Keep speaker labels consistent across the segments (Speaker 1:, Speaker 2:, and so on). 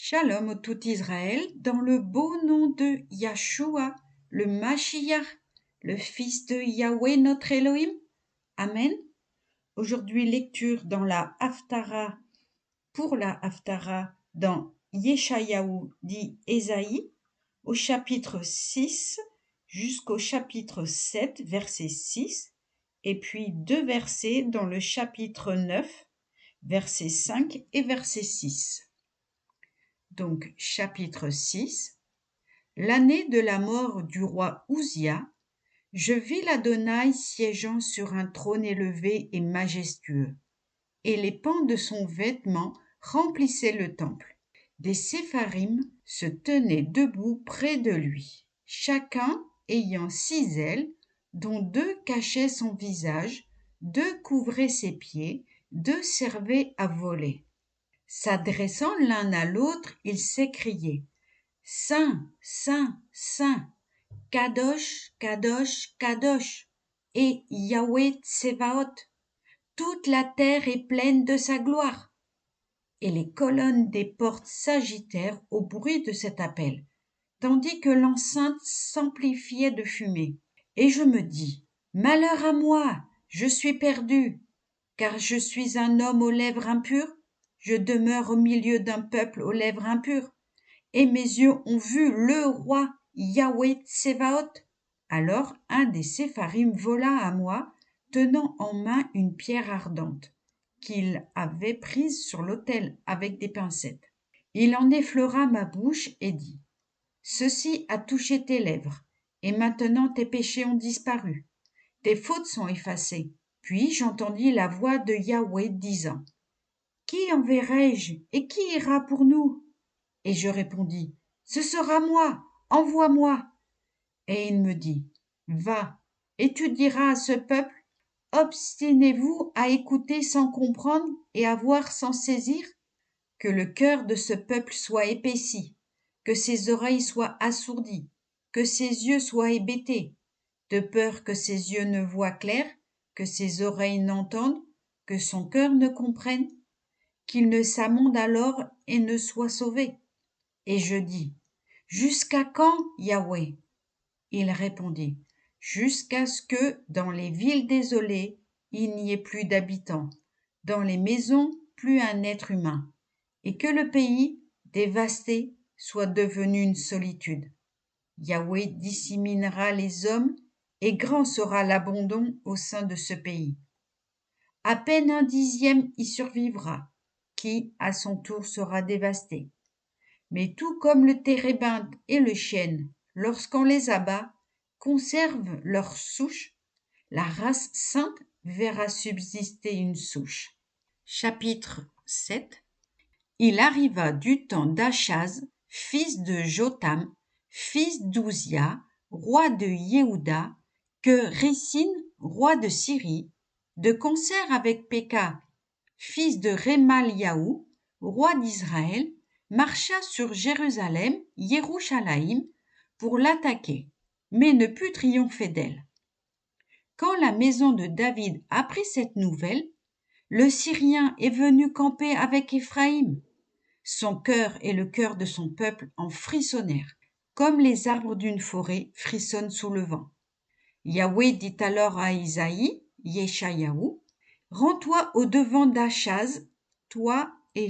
Speaker 1: Shalom au tout Israël, dans le beau nom de Yahshua, le Mashiach, le fils de Yahweh notre Elohim. Amen. Aujourd'hui, lecture dans la Haftara, pour la Haftara, dans Yeshayahu dit Ésaïe, au chapitre 6 jusqu'au chapitre 7, verset 6, et puis 2 versets dans le chapitre 9, verset 5 et verset 6. Donc, chapitre 6. L'année de la mort du roi Ouzia, je vis l'Adonai siégeant sur un trône élevé et majestueux, et les pans de son vêtement remplissaient le temple. Des sépharim se tenaient debout près de lui, chacun ayant 6 ailes, dont 2 cachaient son visage, 2 couvraient ses pieds, 2 servaient à voler. S'adressant l'un à l'autre, ils s'écriaient: Saint, Saint, Saint, Kadosh, Kadosh, Kadosh, et Yahweh Tsevaot, toute la terre est pleine de sa gloire. Et les colonnes des portes s'agitèrent au bruit de cet appel, tandis que l'enceinte s'amplifiait de fumée. Et je me dis: Malheur à moi, je suis perdu, car je suis un homme aux lèvres impures, je demeure au milieu d'un peuple aux lèvres impures, et mes yeux ont vu le roi Yahweh Tsevaot. Alors un des sépharim vola à moi, tenant en main une pierre ardente, qu'il avait prise sur l'autel avec des pincettes. Il en effleura ma bouche et dit: Ceci a touché tes lèvres, et maintenant tes péchés ont disparu, tes fautes sont effacées. Puis j'entendis la voix de Yahweh disant: Qui enverrai-je et qui ira pour nous? Et je répondis: Ce sera moi, envoie-moi. Et il me dit: Va, et tu diras à ce peuple: Obstinez-vous à écouter sans comprendre et à voir sans saisir? Que le cœur de ce peuple soit épaissi, que ses oreilles soient assourdies, que ses yeux soient hébétés, de peur que ses yeux ne voient clair, que ses oreilles n'entendent, que son cœur ne comprenne, qu'il ne s'amende alors et ne soit sauvé. Et je dis: Jusqu'à quand, Yahweh? Il répondit: Jusqu'à ce que, dans les villes désolées, il n'y ait plus d'habitants, dans les maisons plus un être humain, et que le pays, dévasté, soit devenu une solitude. Yahweh disséminera les hommes, et grand sera l'abandon au sein de ce pays. À peine un dixième y survivra, qui, à son tour, sera dévasté. Mais tout comme le térébinthe et le chêne, lorsqu'on les abat, conservent leur souche, la race sainte verra subsister une souche. Chapitre 7. Il arriva du temps d'Achaz, fils de Jotham, fils d'Ouzia, roi de Yehuda, que Récine, roi de Syrie, de concert avec Péka, fils de Rémaliahu, roi d'Israël, marcha sur Jérusalem, Yerushalayim, pour l'attaquer, mais ne put triompher d'elle. Quand la maison de David apprit cette nouvelle, le Syrien est venu camper avec Éphraïm. Son cœur et le cœur de son peuple en frissonnèrent, comme les arbres d'une forêt frissonnent sous le vent. Yahweh dit alors à Isaïe, Yeshayahu: Rends-toi au devant d'Achaz, toi et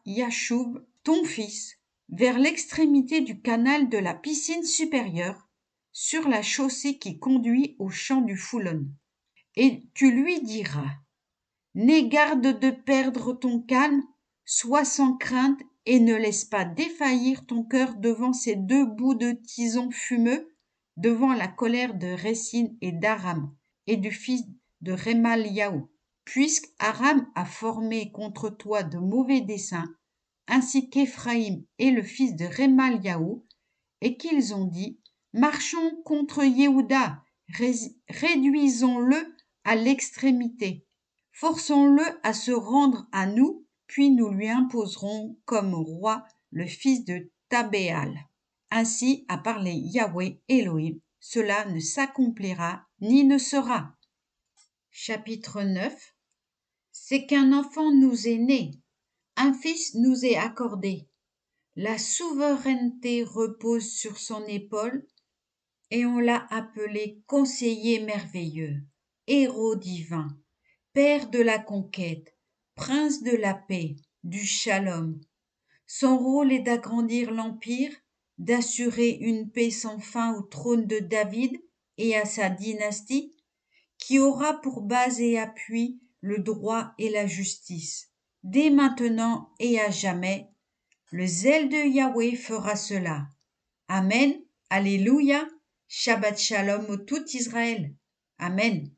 Speaker 1: Yashub, ton fils, vers l'extrémité du canal de la piscine supérieure, sur la chaussée qui conduit au champ du Foulon. Et tu lui diras: N'aie garde de perdre ton calme, sois sans crainte et ne laisse pas défaillir ton cœur devant ces 2 bouts de tison fumeux, devant la colère de Récine et d'Aram et du fils de Rémaliahu, puisque Aram a formé contre toi de mauvais desseins, ainsi qu'Éphraïm et le fils de Rémaliahu, et qu'ils ont dit: Marchons contre Yehuda, réduisons-le à l'extrémité. Forçons-le à se rendre à nous, puis nous lui imposerons comme roi le fils de Tabéal. Ainsi a parlé Yahweh Elohim, cela ne s'accomplira ni ne sera. Chapitre 9. C'est qu'un enfant nous est né, un fils nous est accordé. La souveraineté repose sur son épaule et on l'a appelé conseiller merveilleux, héros divin, père de la conquête, prince de la paix, du shalom. Son rôle est d'agrandir l'empire, d'assurer une paix sans fin au trône de David et à sa dynastie, qui aura pour base et appui le droit et la justice. Dès maintenant et à jamais, le zèle de Yahweh fera cela. Amen, Alléluia, Shabbat Shalom au tout Israël. Amen.